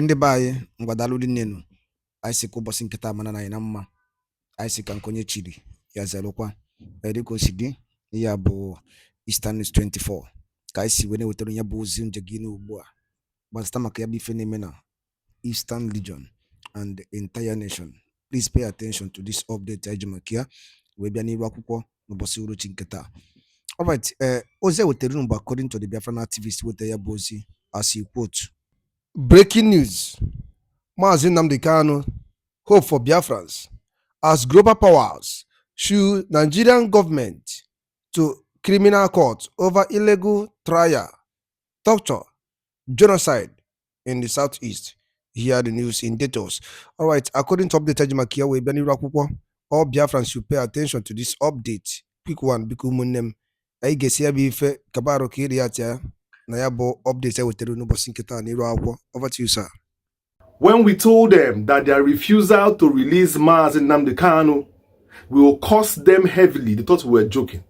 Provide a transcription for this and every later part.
Ndị be anyị ngwadalụ dị nnenu anyị si ka ụbọchị nkịta mana na anyị na mma anyị si ka nkonye chiri ya zelụkwa dịka o si dị ya bụ Eastern News 24 ka anyị si wee na-ewetara ya bụ ozi nje gị n'ugbu a gbasịta maka ya bụ ife na-eme na Eastern Region and the entire nation. Please pay attention to this update anyị ji maka ya wee bịa n'iru akwụkwọ n'ụbọchị uruchi nkịta. Alright, ozi ewetara unu bụ according to the Biafran activist wetara ya bụ ozi as he quote. Breaking news. Mazi Nnamdi Kanu, hope for Biafrans as global powers sue Nigerian government to criminal court over illegal trial, torture, genocide in the southeast. Hear the news in details. All right, according to update Ajimakia, we been all Biafrans should pay attention to this update. Quick one, because munem. I guess here be fe kabaro kiriatia. Over to you, sir. When we told them that their refusal to release Mazi Nnamdi Kanu will cost them heavily, they thought we were joking.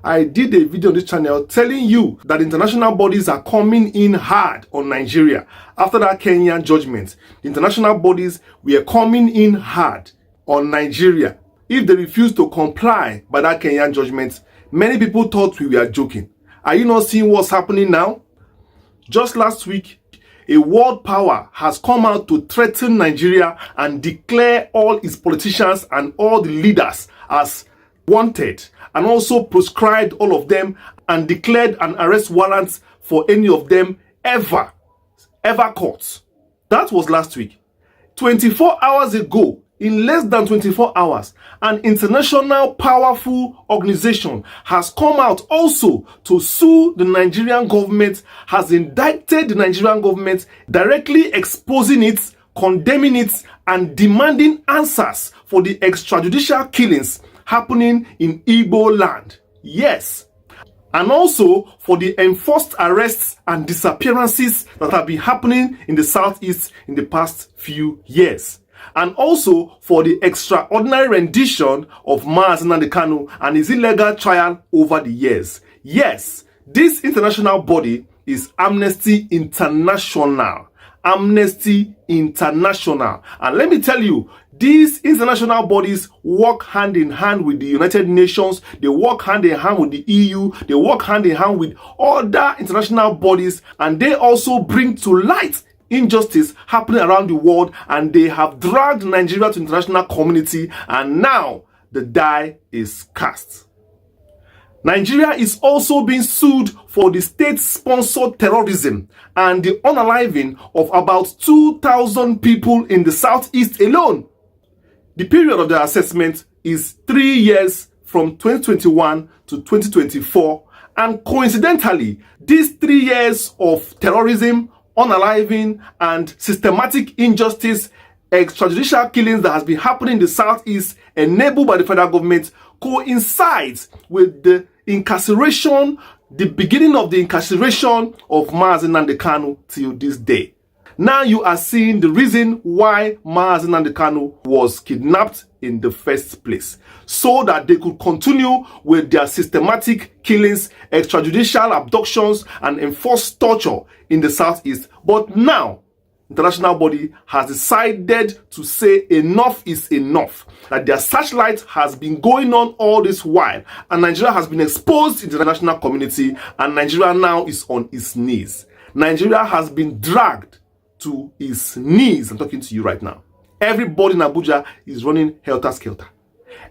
I did a video on this channel telling you that international bodies are coming in hard on Nigeria. After that Kenyan judgment, the international bodies were coming in hard on Nigeria. If they refuse to comply by that Kenyan judgment, many people thought we were joking. Are you not seeing what's happening now? Just last week, a world power has come out to threaten Nigeria and declare all its politicians and all the leaders as wanted, and also proscribed all of them and declared an arrest warrant for any of them ever caught. That was last week. 24 hours ago, in less than 24 hours, an international powerful organization has come out also to sue the Nigerian government, has indicted the Nigerian government, directly exposing it, condemning it, and demanding answers for the extrajudicial killings happening in Igbo land. Yes. And also for the enforced arrests and disappearances that have been happening in the southeast in the past few years. And also for the extraordinary rendition of Mazi Nnamdi Kanu and his illegal trial over the years. Yes, this international body is Amnesty International. Amnesty International. And let me tell you, these international bodies work hand in hand with the United Nations, they work hand in hand with the EU, they work hand in hand with other international bodies, and they also bring to light injustice happening around the world, and they have dragged Nigeria to the international community, and now the die is cast. Nigeria is also being sued for the state-sponsored terrorism and the unaliving of about 2,000 people in the southeast alone. The period of the assessment is 3 years from 2021 to 2024, and coincidentally, these 3 years of terrorism, unaliving, and systematic injustice, extrajudicial killings that has been happening in the southeast, enabled by the federal government, coincides with the incarceration, the beginning of the incarceration of Mazi Nnamdi Kanu till this day. Now you are seeing the reason why Mazi Nnamdi Kanu was kidnapped in the first place, so that they could continue with their systematic killings, extrajudicial abductions, and enforced torture in the southeast. But now, international body has decided to say enough is enough, that their searchlight has been going on all this while, and Nigeria has been exposed in the international community, and Nigeria now is on its knees. Nigeria has been dragged to its knees. I'm talking to you right now. Everybody in Abuja is running helter-skelter.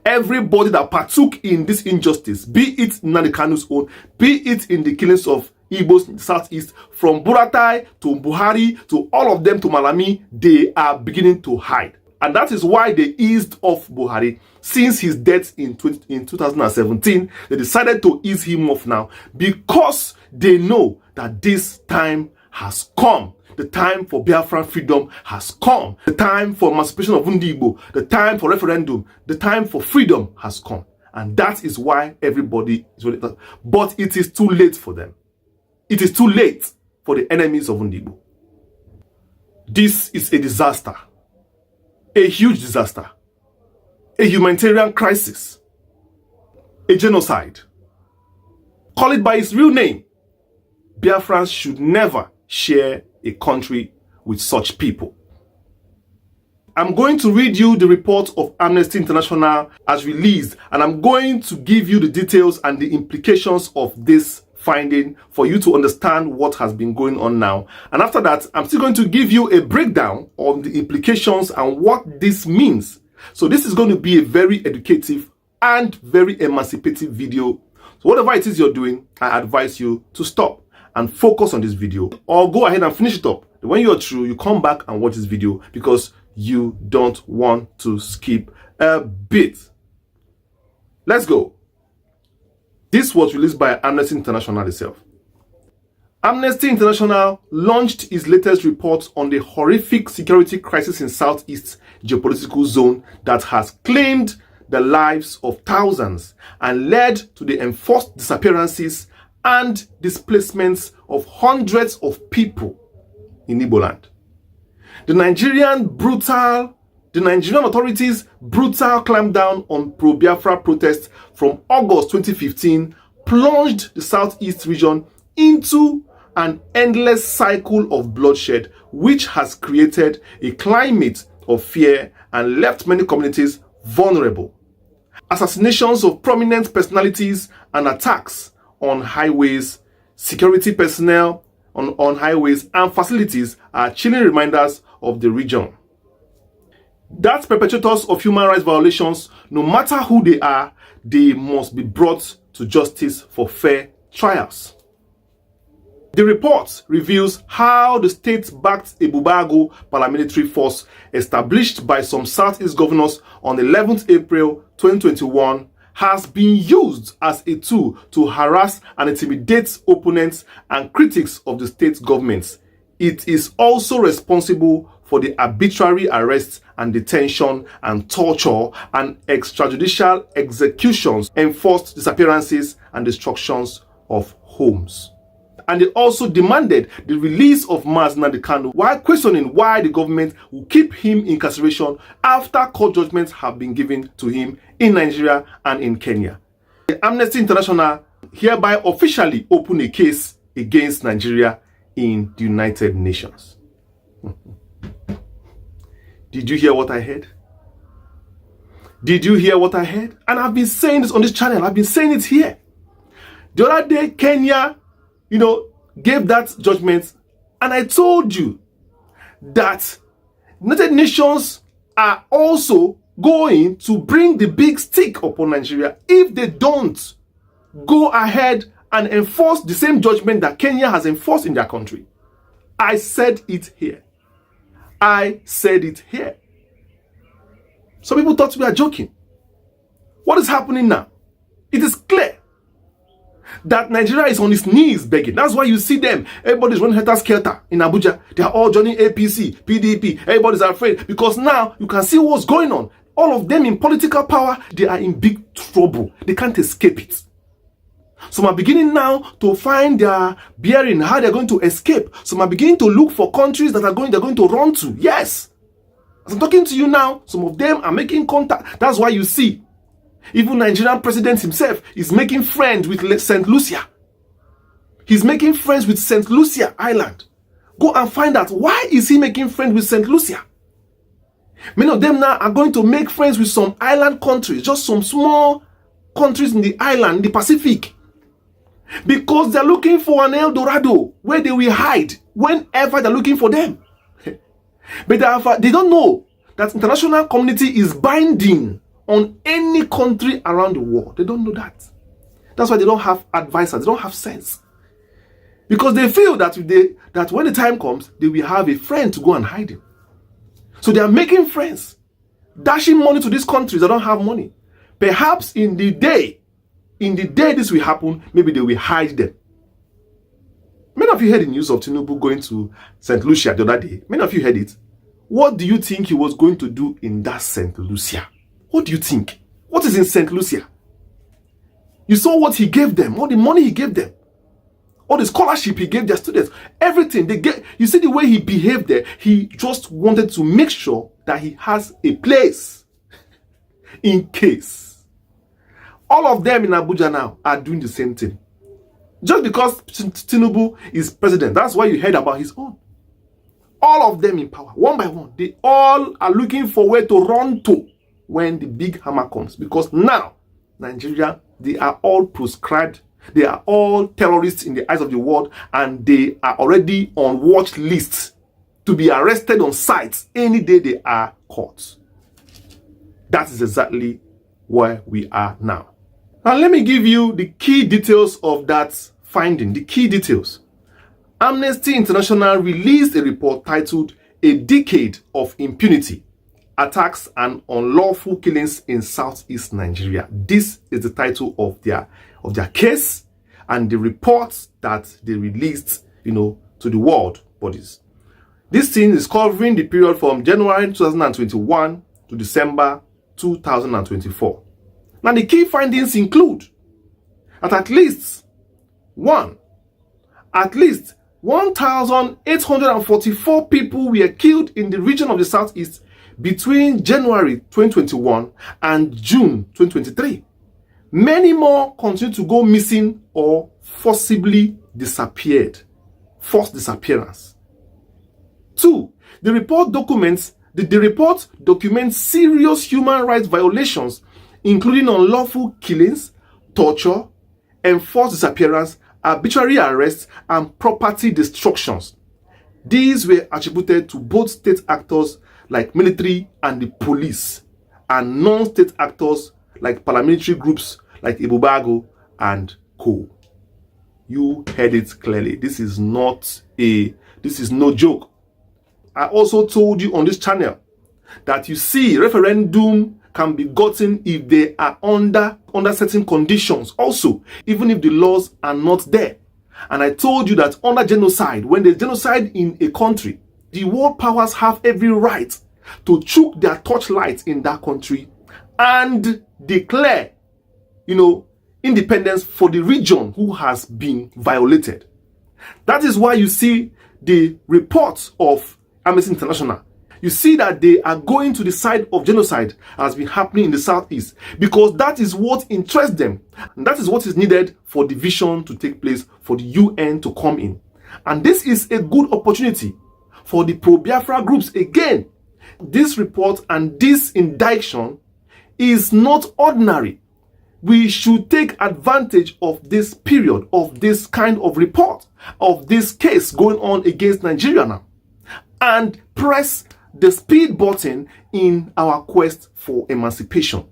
Everybody that partook in this injustice, be it Nnamdi Kanu's own, be it in the killings of Igbos in the southeast, from Buratai to Buhari to all of them to Malami, they are beginning to hide. And that is why they eased off Buhari. Since his death in 2017, they decided to ease him off now, because they know that this time has come. The time for Biafran freedom has come. The time for emancipation of Igbo, the time for referendum, the time for freedom has come. And that is why everybody is ready. But it is too late for them. It is too late for the enemies of Igbo. This is a disaster. A huge disaster. A humanitarian crisis. A genocide. Call it by its real name. Biafrans should never share a country with such people. I'm going to read you the report of Amnesty International as released, and I'm going to give you the details and the implications of this finding for you to understand what has been going on now. And after that, I'm still going to give you a breakdown on the implications and what this means. So this is going to be a very educative and very emancipative video. So whatever it is you're doing, I advise you to stop and focus on this video, or go ahead and finish it up. When you're through, you come back and watch this video because you don't want to skip a bit. Let's go. This was released by Amnesty International itself. Amnesty International launched its latest report on the horrific security crisis in Southeast geopolitical zone that has claimed the lives of thousands and led to the enforced disappearances and displacements of hundreds of people in Igbo land. The Nigerian authorities' brutal clampdown on pro-Biafra protests from August 2015 plunged the Southeast region into an endless cycle of bloodshed, which has created a climate of fear and left many communities vulnerable. Assassinations of prominent personalities and attacks on highways, security personnel on highways and facilities are chilling reminders of the region. That perpetrators of human rights violations, no matter who they are, they must be brought to justice for fair trials. The report reveals how the state-backed Ebubago paramilitary force established by some Southeast governors on 11th April 2021 has been used as a tool to harass and intimidate opponents and critics of the state governments. It is also responsible for the arbitrary arrests and detention and torture and extrajudicial executions, enforced disappearances and destructions of homes. And they also demanded the release of Nnamdi Kanu while questioning why the government will keep him in incarceration after court judgments have been given to him in Nigeria and in Kenya. The Amnesty International hereby officially opened a case against Nigeria in the United Nations. Did you hear what I heard? Did you hear what I heard? And I've been saying this on this channel. I've been saying it here. The other day, Kenya, gave that judgment, and I told you that United Nations are also going to bring the big stick upon Nigeria if they don't go ahead and enforce the same judgment that Kenya has enforced in their country. I said it here. I said it here. Some people thought we are joking. What is happening now? It is clear that Nigeria is on its knees begging. That's why you see them. Everybody's running helter-skelter in Abuja. They are all joining APC, PDP. Everybody's afraid because now you can see what's going on. All of them in political power, they are in big trouble. They can't escape it. Some are beginning now to find their bearing, how they're going to escape. Some are beginning to look for countries that they're going to run to. Yes. As I'm talking to you now, some of them are making contact. That's why you see even Nigerian president himself is making friends with St. Lucia. He's making friends with St. Lucia Island. Go and find out why is he making friends with St. Lucia. Many of them now are going to make friends with some island countries, just some small countries in the island, in the Pacific. Because they're looking for an El Dorado where they will hide whenever they're looking for them. But they don't know that international community is binding on any country around the world. They don't know that. That's why they don't have advisors. They don't have sense. Because they feel that when the time comes, they will have a friend to go and hide him. So they are making friends, dashing money to these countries that don't have money. Perhaps in the day this will happen, maybe they will hide them. Many of you heard the news of Tinubu going to St. Lucia the other day. Many of you heard it. What do you think he was going to do in that St. Lucia? What do you think? What is in St. Lucia? You saw what he gave them, all the money he gave them, all the scholarship he gave their students, everything they get. You see the way he behaved there. He just wanted to make sure that he has a place in case. All of them in Abuja now are doing the same thing. Just because Tinubu is president, that's why you heard about his own. All of them in power, one by one. They all are looking for where to run to when the big hammer comes. Because now, Nigeria, they are all proscribed. They are all terrorists in the eyes of the world, and they are already on watch lists to be arrested on sight any day they are caught. That is exactly where we are now. Now, let me give you the key details of that finding, the key details. Amnesty International released a report titled "A Decade of Impunity: Attacks and Unlawful Killings in Southeast Nigeria." This is the title of their case and the report that they released, to the world bodies. This thing is covering the period from January 2021 to December 2024. Now, the key findings include that at least 1,844 people were killed in the region of the Southeast between January 2021 and June 2023. Many more continue to go missing or forcibly disappeared. Forced disappearance. 2. The report documents serious human rights violations, including unlawful killings, torture, enforced disappearance, arbitrary arrests, and property destructions. These were attributed to both state actors like military and the police, and non-state actors like paramilitary groups like Ibubago and Co. You heard it clearly. This is no joke. I also told you on this channel that you see referendum can be gotten if they are under certain conditions also, even if the laws are not there. And I told you that under genocide, when there's genocide in a country, the world powers have every right to choke their torchlight in that country and declare, independence for the region who has been violated. That is why you see the reports of Amnesty International. You see that they are going to the side of genocide has been happening in the Southeast, because that is what interests them. And that is what is needed for division to take place, for the UN to come in. And this is a good opportunity for the pro-Biafra groups. Again, this report and this indiction is not ordinary. We should take advantage of this period, of this kind of report, of this case going on against Nigeria now, and press the speed button in our quest for emancipation.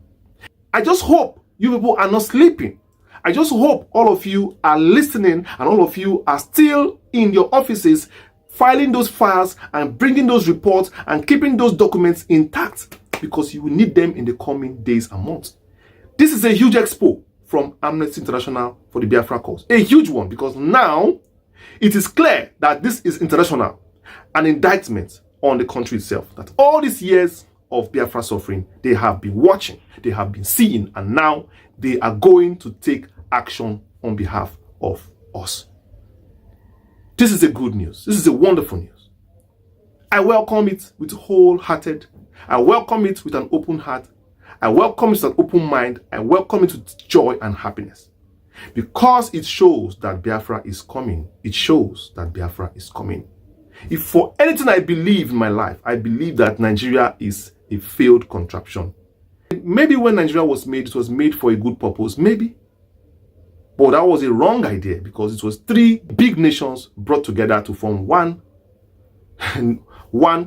I just hope you people are not sleeping. I just hope all of you are listening and all of you are still in your offices filing those files and bringing those reports and keeping those documents intact, because you will need them in the coming days and months. This is a huge expo from Amnesty International for the Biafra cause. A huge one, because now it is clear that this is international, an indictment on the country itself, that all these years of Biafra suffering, they have been watching, they have been seeing, and now they are going to take action on behalf of us. This is a good news. This is a wonderful news. I welcome it with wholehearted. I welcome it with an open heart. I welcome it with an open mind. I welcome it with joy and happiness, because it shows that Biafra is coming. It shows that Biafra is coming. If for anything I believe in my life, I believe that Nigeria is a failed contraption. Maybe when Nigeria was made, it was made for a good purpose, maybe. But that was a wrong idea, because it was three big nations brought together to form one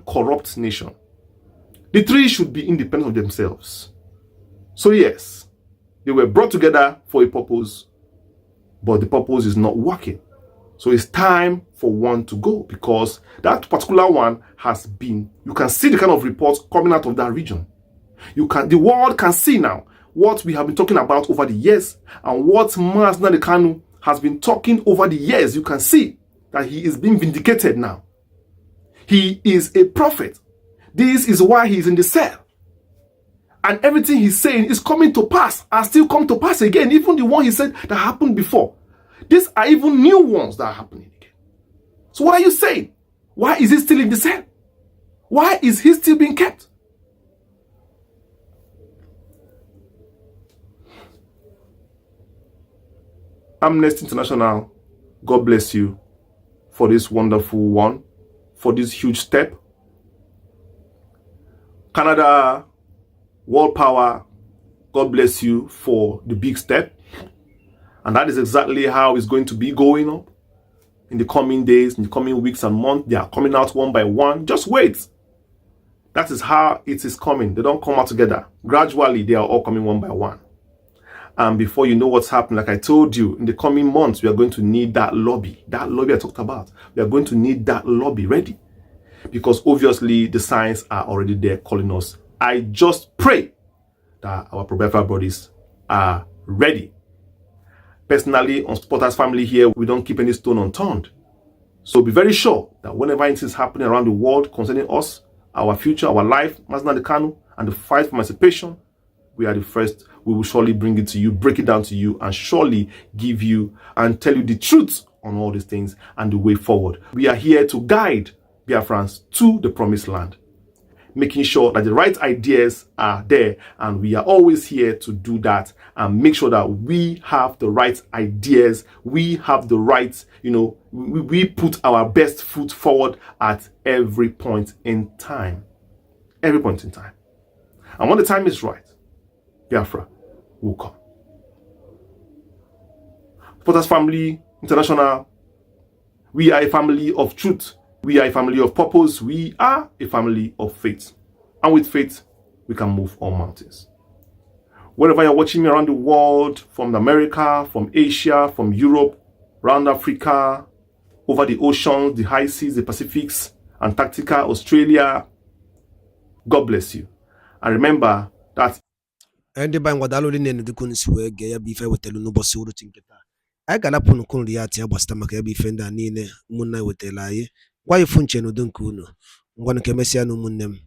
corrupt nation. The three should be independent of themselves. So yes, they were brought together for a purpose, but the purpose is not working. So it's time for one to go, because that particular one has been, you can see the kind of reports coming out of that region. The world can see now what we have been talking about over the years, and what Nnamdi Kanu has been talking over the years. You can see that he is being vindicated now. He is a prophet. This is why he is in the cell. And everything he's saying is coming to pass, and still come to pass again. Even the one he said that happened before. These are even new ones that are happening again. So what are you saying? Why is he still in the cell? Why is he still being kept? Amnesty International, God bless you for this wonderful one, for this huge step. Canada, world power, God bless you for the big step. And that is exactly how it's going to be going up in the coming days, in the coming weeks and months. They are coming out one by one. Just wait. That is how it is coming. They don't come out together. Gradually, they are all coming one by one. And before you know what's happening, like I told you, in the coming months, we are going to need that lobby. That lobby I talked about. We are going to need that lobby ready. Because obviously, the signs are already there calling us. I just pray that our pro-Biafra bodies are ready. Personally, on Supporters Family here, we don't keep any stone unturned. So be very sure that whenever anything is happening around the world concerning us, our future, our life, Nnamdi Kanu, and the fight for emancipation, we are the first. We will surely bring it to you, break it down to you, and surely give you and tell you the truth on all these things and the way forward. We are here to guide Biafrans to the promised land, making sure that the right ideas are there, and we are always here to do that and make sure that we have the right ideas, we have the right, we put our best foot forward at every point in time. Every point in time. And when the time is right, Biafra will come. Supporters Family International, we are a family of truth. We are a family of purpose. We are a family of faith. And with faith, we can move all mountains. Wherever you're watching me around the world, from America, from Asia, from Europe, around Africa, over the oceans, the high seas, the Pacifics, Antarctica, Australia, God bless you. And remember that ndị ba ngwadalụ nenu dịka si wee gee ya bụ ife wetelu n'ụbọchị uruchi nke taa. Anyị ga-anapụ unu kụnri ya atị gbasịta maka ya bụ ife ndị a niile ụmụnna wetara anyị. Gwa ifu nche n'udo nke unu. Ngwanụ ka emesịa na ụmụnne m.